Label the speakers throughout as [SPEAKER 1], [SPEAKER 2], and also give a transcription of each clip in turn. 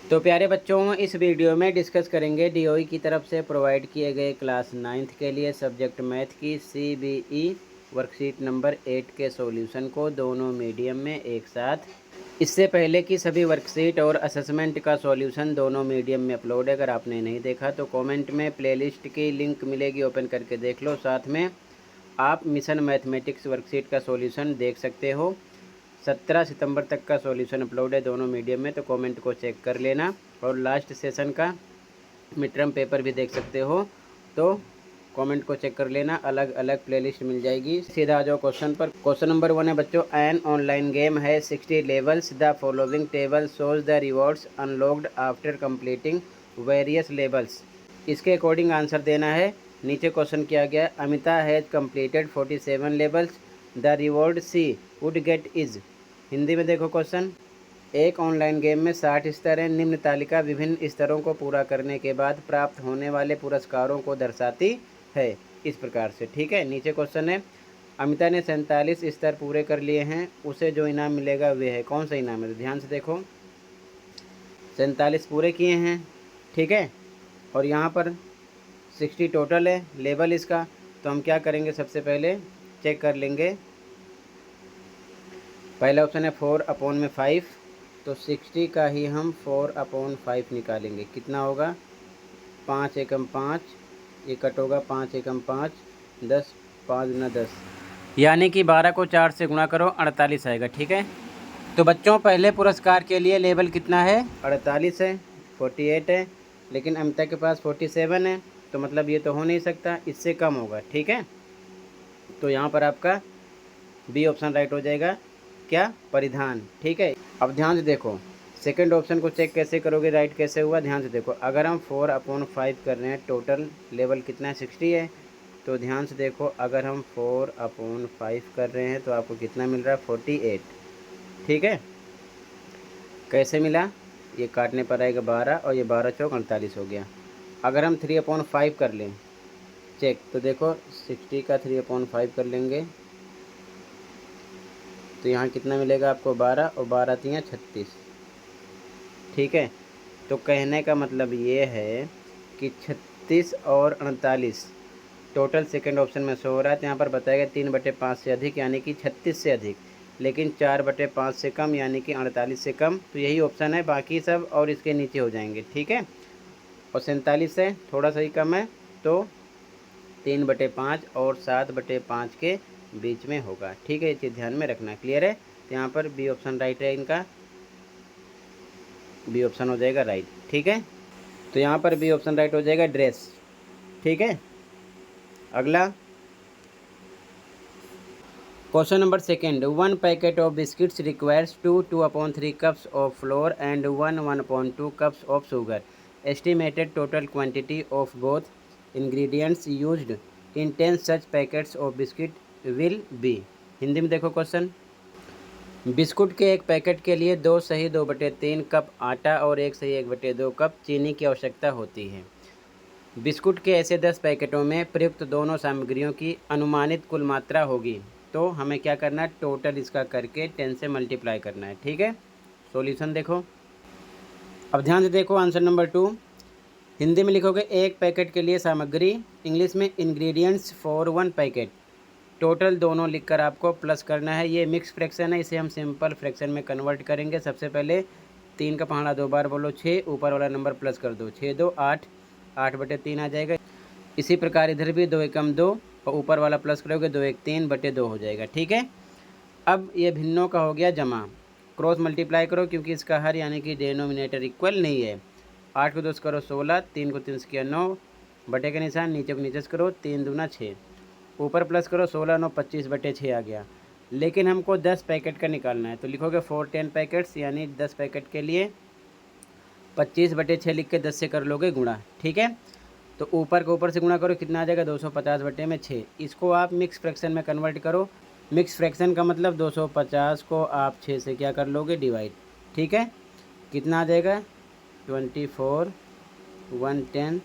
[SPEAKER 1] तो प्यारे बच्चों, इस वीडियो में डिस्कस करेंगे डीओई की तरफ से प्रोवाइड किए गए क्लास 9th के लिए सब्जेक्ट मैथ की CBE वर्कशीट नंबर 8 के सॉल्यूशन को दोनों मीडियम में एक साथ। इससे पहले की सभी वर्कशीट और असेसमेंट का सॉल्यूशन दोनों मीडियम में अपलोड है। अगर आपने नहीं देखा तो कमेंट में प्लेलिस्ट की लिंक मिलेगी, ओपन करके देख लो। साथ में आप मिशन मैथमेटिक्स वर्कशीट का सॉल्यूशन देख सकते हो। 17 सितंबर तक का सॉल्यूशन अपलोड है दोनों मीडियम में, तो कमेंट को चेक कर लेना। और लास्ट सेशन का मिड टर्म पेपर भी देख सकते हो, तो कमेंट को चेक कर लेना। अलग अलग प्लेलिस्ट मिल जाएगी। सीधा आ जाओ क्वेश्चन पर। क्वेश्चन नंबर 1 है बच्चों, एन ऑनलाइन गेम है 60 levels. The following table shows the rewards unlocked after completing various levels. इसके अकॉर्डिंग आंसर देना है। नीचे क्वेश्चन किया गया, Amita has completed 47 levels, the reward she would get is. Hindi में देखो क्वेश्चन, एक ऑनलाइन गेम में 60 स्तर हैं। निम्न तालिका विभिन्न स्तरों को पूरा करने के बाद प्राप्त होने वाले पुरस्कारों को दर्शाती है। इस प्रकार से, ठीक है। नीचे क्वेश्चन है, अमिता ने 47 स्तर पूरे कर लिए हैं, उसे जो इनाम मिलेगा वे है। कौन सा इनाम है? तो ध्यान से देखो, 47 पूरे किए हैं, ठीक है, और यहाँ पर 60 टोटल है लेवल इसका। तो हम क्या करेंगे, सबसे पहले चेक कर लेंगे। पहला ऑप्शन है 4/5, तो 60 का ही हम 4/5 निकालेंगे। कितना होगा? 5 एकम 5, ये कट होगा 5 एकम 5, 10, 5 गुना 10, यानी कि 12 को 4 से गुणा करो, 48 आएगा, ठीक है। तो बच्चों, पहले पुरस्कार के लिए लेवल कितना है? 48 है, 48 है, लेकिन अमिता के पास 47 है, तो मतलब ये तो हो नहीं सकता, इससे कम होगा, ठीक है। तो यहाँ पर आपका बी ऑप्शन राइट हो जाएगा। क्या? परिधान, ठीक है। अब ध्यान से देखो, सेकंड ऑप्शन को चेक कैसे करोगे, राइट कैसे हुआ? ध्यान से देखो, अगर हम 4/5 कर रहे हैं, टोटल लेवल कितना है? 60 है। तो ध्यान से देखो, अगर हम 4/5 कर रहे हैं तो आपको कितना मिल रहा है? 48, ठीक है। कैसे मिला? ये काटने पर आएगा 12, और ये 12 चौक 48 हो गया। अगर हम 3/5 कर लें चेक, तो देखो 60 का 3/5 कर लेंगे, तो यहाँ कितना मिलेगा आपको? 12, और 12 3 36, ठीक है। तो कहने का मतलब ये है कि 36 और 48 टोटल सेकंड ऑप्शन में शो हो रहा है। तो यहाँ पर बताएगा 3/5 से अधिक यानी कि 36 से अधिक, लेकिन 4/5 से कम यानी कि 48 से कम। तो यही ऑप्शन है, बाकी सब और इसके नीचे हो जाएंगे, ठीक है। और 47 से थोड़ा सा ही कम है, तो 3/5 और 7/5 के बीच में होगा, ठीक है। ये चीज़ ध्यान में रखना, क्लियर है। तो यहाँ पर बी ऑप्शन राइट है, इनका बी ऑप्शन हो जाएगा राइट, ठीक है। तो यहाँ पर बी ऑप्शन राइट हो जाएगा, ड्रेस, ठीक है। अगला question number second, 1 packet of biscuits requires 2/3 cups of floor and 1/2 cups of sugar. Estimated total quantity of both ingredients used in 10 such packets of biscuit will be. Hindi में देखो question, biscuit के एक packet के लिए 2 सही 2/3 cup आटा और 1 सही 1/2 कप चीनी की आवश्यकता होती है। बिस्कुट के ऐसे 10 पैकेटों में प्रयुक्त दोनों सामग्रियों की अनुमानित कुल मात्रा होगी। तो हमें क्या करना है? टोटल इसका करके 10 से मल्टीप्लाई करना है, ठीक है। सॉल्यूशन देखो, अब ध्यान से देखो आंसर नंबर 2। हिंदी में लिखोगे एक पैकेट के लिए सामग्री, इंग्लिश में इंग्रेडिएंट्स फॉर 1 पैकेट। टोटल दोनों लिखकर आपको प्लस करना है। ये मिक्स फ्रैक्शन है, इसे हम सिंपल फ्रैक्शन में कन्वर्ट करेंगे। सबसे पहले 3 का पहाड़ा 2 बार बोलो 6, ऊपर वाला नंबर प्लस कर दो, 6 2 8, 8/3 आ जाएगा। इसी प्रकार इधर भी 2 एकम 2, और ऊपर वाला प्लस करोगे 2 1 3/2 हो जाएगा, ठीक है। अब ये भिन्नों का हो गया जमा, क्रॉस मल्टीप्लाई करो क्योंकि इसका हर यानी कि डेनोमिनेटर इक्वल नहीं है। 8 को 2 से करो 16, 3 को 3 से किया 9, बटे का निशान, नीचे को नीचे से करो, 3 दूना 6, ऊपर प्लस करो 16 9 25/6 आ गया। लेकिन हमको 10 पैकेट का निकालना है, तो लिखोगे 4 10 पैकेट्स, यानी 10 पैकेट के लिए 25/6 लिख के 10 से कर लोगे गुणा, ठीक है। तो ऊपर को ऊपर से गुणा करो, कितना आ जाएगा? 250/6। इसको आप मिक्स फ्रैक्शन में कन्वर्ट करो। मिक्स फ्रैक्शन का मतलब 250 को आप 6 से क्या कर लोगे? डिवाइड, ठीक है। कितना आ जाएगा? 24 110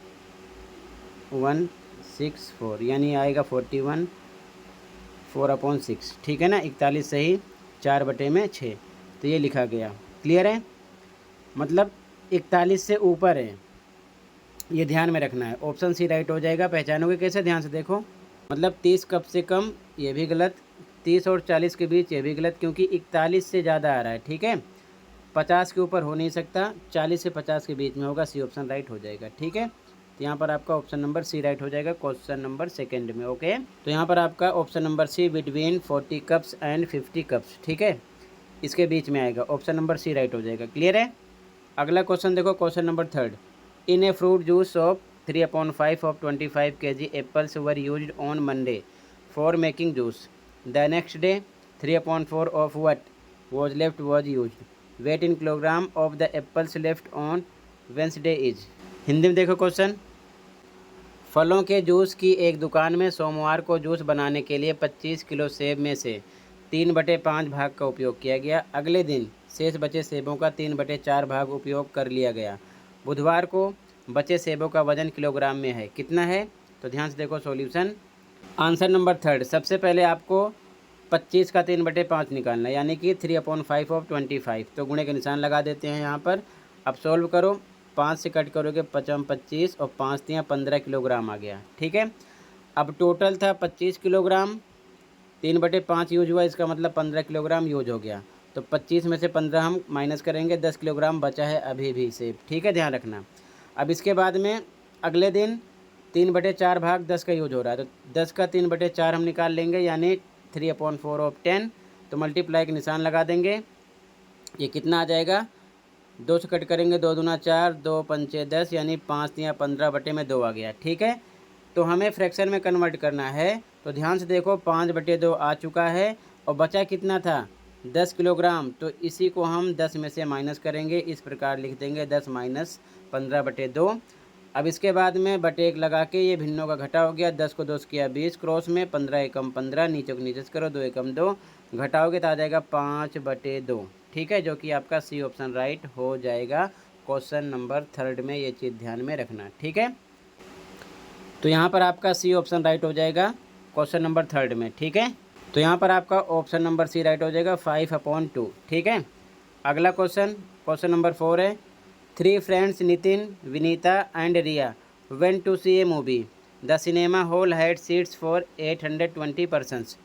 [SPEAKER 1] 164, यानी आएगा 41 4/6, ठीक है ना। 41 सही 4/6, तो ये लिखा गया, क्लियर है। मतलब 41 से ऊपर है, ये ध्यान में रखना है। ऑप्शन सी राइट हो जाएगा। पहचानोगे कैसे, ध्यान से देखो। मतलब 30 कप से कम, ये भी गलत। 30 और 40 के बीच, ये भी गलत, क्योंकि 41 से ज़्यादा आ रहा है, ठीक है। 50 के ऊपर हो नहीं सकता, 40 से 50 के बीच में होगा। सी ऑप्शन राइट हो जाएगा, ठीक है। तो यहाँ पर आपका ऑप्शन नंबर सी राइट हो जाएगा क्वेश्चन नंबर सेकंड में। ओके, तो यहाँ पर आपका option number C, between 40 cups and 50 cups, ठीक है, इसके बीच में आएगा। ऑप्शन नंबर सी राइट हो जाएगा। क्लियर है। अगला क्वेश्चन देखो, question number third. In a fruit juice of 3/5 of 25 kg apples were used on Monday for making juice. The next day, 3/4 of what was left was used. Weight in kilogram of the apples left on Wednesday is. Hindi में देखो question. फलों के juice की एक दुकान में सोमवार को जूस बनाने के लिए 25 किलो सेब में से 3/5 भाग का उपयोग किया गया। अगले दिन शेष बचे सेबों का 3/4 भाग उपयोग कर लिया गया। बुधवार को बचे सेबों का वजन किलोग्राम में है, कितना है? तो ध्यान से देखो सॉल्यूशन। आंसर नंबर थर्ड, सबसे पहले आपको 25 का 3/5 निकालना है, यानी कि 3/5 of 25। तो गुणे के निशान लगा देते हैं यहाँ पर। अब सॉल्व करो, 5 से कट करोगे 25 और 5 3 15 किलोग्राम आ गया, ठीक है। अब टोटल था 25 किलोग्राम, 3/5 यूज हुआ, इसका मतलब 15 किलोग्राम यूज हो गया। तो 25 में से 15 हम माइनस करेंगे, 10 किलोग्राम बचा है अभी भी सेब, ठीक है, ध्यान रखना। अब इसके बाद में अगले दिन 3/4 भाग 10 का यूज हो रहा है, तो 10 का 3/4 हम निकाल लेंगे, यानी 3/4 of 10। तो मल्टीप्लाई के निशान लगा देंगे। ये कितना आ जाएगा, 2 से कट करेंगे, 2 दूना 4, 2 पंचे 10, यानी 5 3 15/2 आ गया, ठीक है। तो हमें फ्रैक्शन में कन्वर्ट करना है, तो ध्यान से देखो 5/2 आ चुका है और बचा कितना था, 10 किलोग्राम। तो इसी को हम 10 में से माइनस करेंगे, इस प्रकार लिख देंगे 10 - 15/2। अब इसके बाद में बटे 1 लगा के ये भिन्नों का घटा हो गया, 10 को 2 किया 20 क्रॉस में, 15 एकम 15, नीचे को नीचे से करो, 2 एकम 2, घटाओगे तो आ जाएगा 5/2, ठीक है, जो कि आपका सी ऑप्शन राइट हो जाएगा क्वेश्चन नंबर थर्ड में। ये चीज़ ध्यान में रखना, ठीक है। तो यहाँ पर आपका सी ऑप्शन राइट हो जाएगा क्वेश्चन नंबर थर्ड में, ठीक है। तो यहाँ पर आपका ऑप्शन नंबर सी राइट हो जाएगा 5/2, ठीक है। अगला क्वेश्चन, क्वेश्चन नंबर 4 है। 3 friends Nitin, Vinita and Riya went to see a movie. The cinema hall had seats for 820 persons.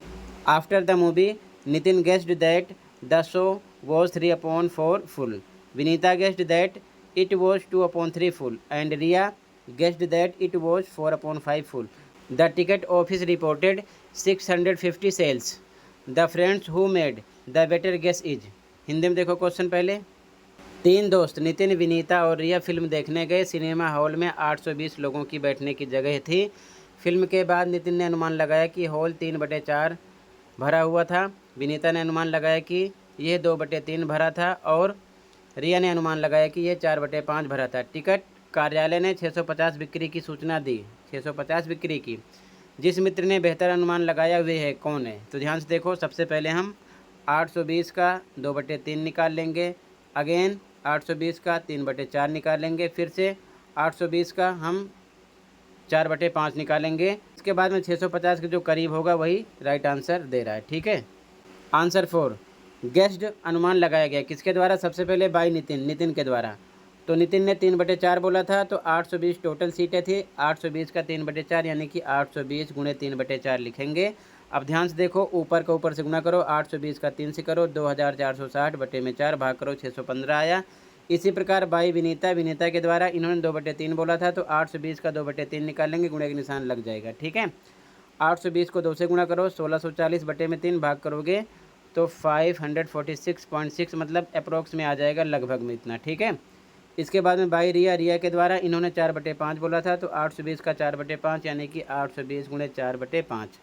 [SPEAKER 1] After the movie, Nitin guessed that the show was 3/4 full. Vinita guessed that it was 2/3 full, and Riya guessed that it was 4/5 full. The ticket office reported 650 sales. The friends who made the better guess is. Hindi में देखो question पहले। 3 दोस्त नितिन, विनीता और रिया film देखने गए। Cinema hall में 820 लोगों की बैठने की जगह थी। फिल्म के बाद नितिन ने अनुमान लगाया कि हॉल 3/4 भरा हुआ था। विनीता ने अनुमान लगाया कि यह 2/3 भरा था और रिया ने अनुमान लगाया कि यह 4/5 भरा था। टिकट कार्यालय ने 650 बिक्री की सूचना दी, 650 बिक्री की। जिस मित्र ने बेहतर अनुमान लगाया वे है कौन है? तो ध्यान से देखो, सबसे पहले हम 820 का 2/3 निकाल लेंगे, अगेन 820 का 3/4 निकालेंगे, फिर से 820 का हम 4/5 निकालेंगे। इसके बाद में 650 के जो करीब होगा वही राइट आंसर दे रहा है, ठीक है। आंसर 4 गेस्ड अनुमान लगाया गया किसके द्वारा? सबसे पहले बाय नितिन, नितिन के द्वारा। तो नितिन ने 3/4 बोला था, तो 820 टोटल सीटें थी। 820 का 3/4 यानी कि 820 गुणे 3/4 लिखेंगे। अब ध्यान से देखो, ऊपर का ऊपर से गुना करो, 820 का 3 से करो, 2460 बटे में 4 भाग करो, 615 आया। इसी प्रकार बाई विनीता, विनीता के द्वारा इन्होंने 2/3 बोला था, तो 820 का 2/3 निकालेंगे, गुणे के निशान लग जाएगा, ठीक है। 820 को 2 से गुना करो, 1640 बटे में 3 भाग करोगे तो 546.6 मतलब अप्रोक्स में आ जाएगा, लगभग में इतना, ठीक है। इसके बाद में बाई रिया, रिया के द्वारा इन्होंने 4/5 बोला था, तो 820 का 4/5 यानी कि 820 गुणे 4/5।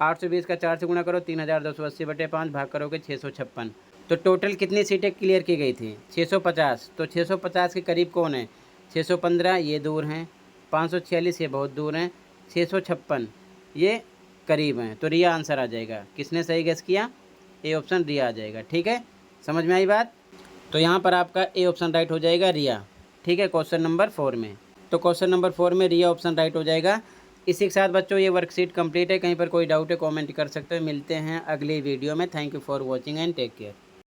[SPEAKER 1] 820 का 4 से गुणा करो, 3280/5 भाग करोगे 656। तो टोटल कितनी सीटें क्लियर की गई थी? 650। तो 650 के करीब कौन है? 615 ये दूर हैं, 546 ये बहुत दूर हैं, 656 ये करीब हैं। तो रिया आंसर आ जाएगा। किसने सही गेस किया? ए ऑप्शन रिया आ जाएगा, ठीक है। समझ में आई बात? तो यहाँ पर आपका ए ऑप्शन राइट हो जाएगा, रिया, ठीक है, क्वेश्चन नंबर 4 में। तो क्वेश्चन नंबर 4 में रिया ऑप्शन राइट हो जाएगा। इसी के साथ बच्चों ये वर्कशीट कंप्लीट है। कहीं पर कोई डाउट है कमेंट कर सकते हो। मिलते हैं अगली वीडियो में। Thank you for watching and take care.